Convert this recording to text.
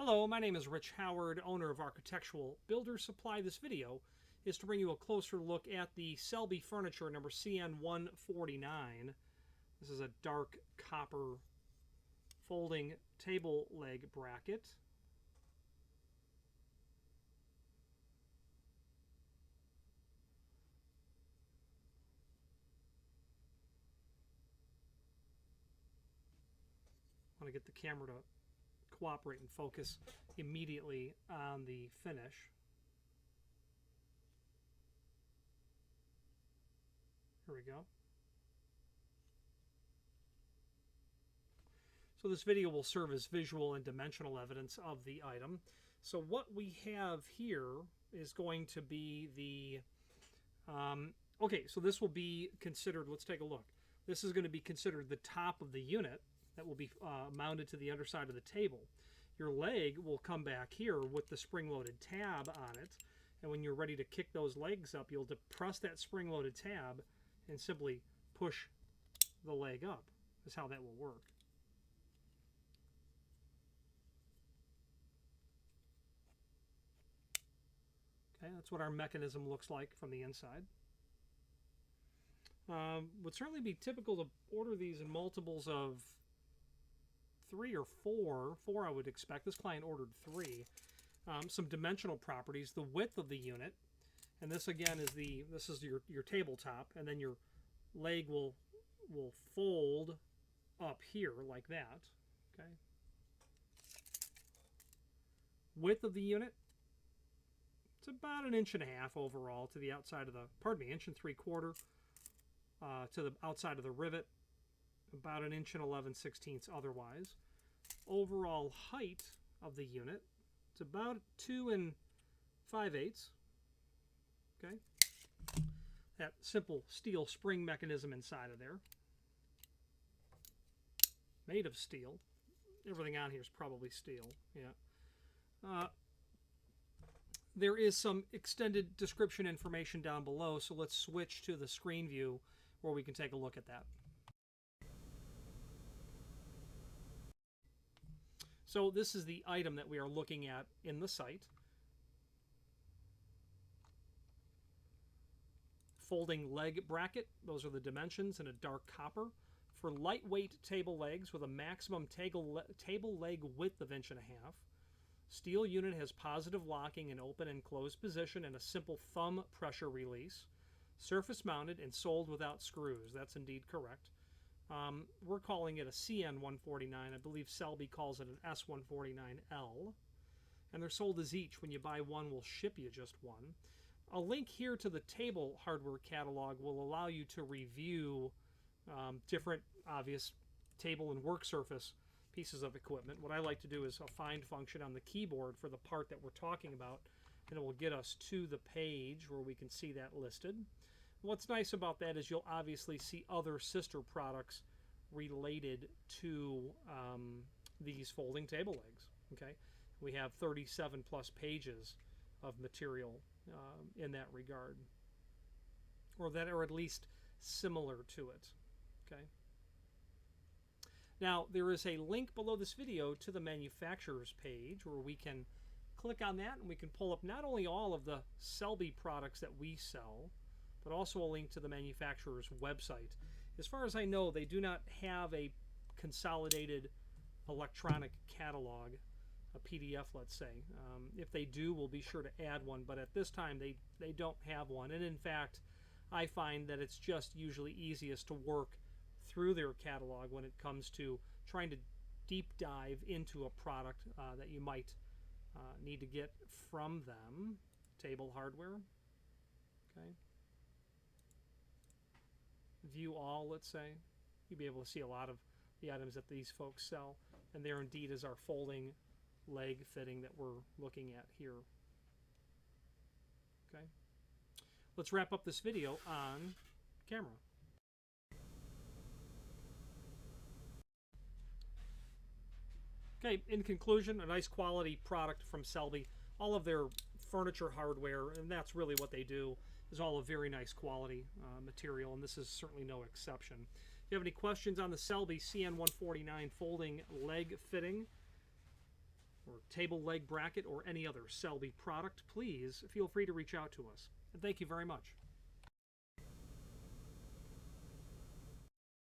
Hello, my name is Rich Howard, owner of Architectural Builder Supply. This video is to bring you a closer look at the Selby furniture number CN149. This is a dark copper folding table leg bracket. I want to get the camera to cooperate and focus immediately on the finish. Here we go. So this video will serve as visual and dimensional evidence of the item. So what we have here is going to be the, okay, so this will be considered, let's take a look. This is going to be considered the top of the unit that will be mounted to the underside of the table. Your leg will come back here with the spring-loaded tab on it, and when you're ready to kick those legs up, you'll depress that spring-loaded tab and simply push the leg up. That's how that will work. Okay, that's what our mechanism looks like from the inside. Would certainly be typical to order these in multiples of 3 or 4. 4 I would expect. This client ordered 3. Some dimensional properties, the width of the unit, and this again is this is your tabletop, and then your leg will fold up here like that. Okay. Width of the unit, it's about 1.5 inches overall to the outside of the, pardon me, 1.75 inches to the outside of the rivet, about 1.11 inches otherwise. Overall height of the unit, it's about 2 5/8. Okay. That simple steel spring mechanism inside of there. Made of steel. Everything on here is probably steel. Yeah. There is some extended description information down below, so let's switch to the screen view where we can take a look at that. So this is the item that we are looking at in the site. Folding leg bracket, those are the dimensions in a dark copper. For lightweight table legs with a maximum table leg width of 1.5 inches. Steel unit has positive locking in open and closed position and a simple thumb pressure release. Surface mounted and sold without screws. That's indeed correct. We're calling it a CN149. I believe Selby calls it an S149L. And they're sold as each. When you buy one, we'll ship you just one. A link here to the table hardware catalog will allow you to review different obvious table and work surface pieces of equipment. What I like to do is a find function on the keyboard for the part that we're talking about, and it will get us to the page where we can see that listed. What's nice about that is you'll obviously see other sister products related to these folding table legs. Okay, we have 37 plus pages of material in that regard, or that are at least similar to it. Okay. Now there is a link below this video to the manufacturer's page where we can click on that and we can pull up not only all of the Selby products that we sell, but also a link to the manufacturer's website. As far as I know, they do not have a consolidated electronic catalog, a PDF, let's say. If they do, we'll be sure to add one, but at this time they don't have one. And in fact, I find that it's just usually easiest to work through their catalog when it comes to trying to deep dive into a product that you might need to get from them. Table hardware. Okay. View all, let's say. You'll be able to see a lot of the items that these folks sell, and there indeed is our folding leg fitting that we're looking at here. Okay, let's wrap up this video on camera. Okay, in conclusion, a nice quality product from Selby. All of their furniture hardware, and that's really what they do, is all a very nice quality material, and this is certainly no exception. If you have any questions on the Selby CN149 folding leg fitting, or table leg bracket or any other Selby product, please feel free to reach out to us. And thank you very much.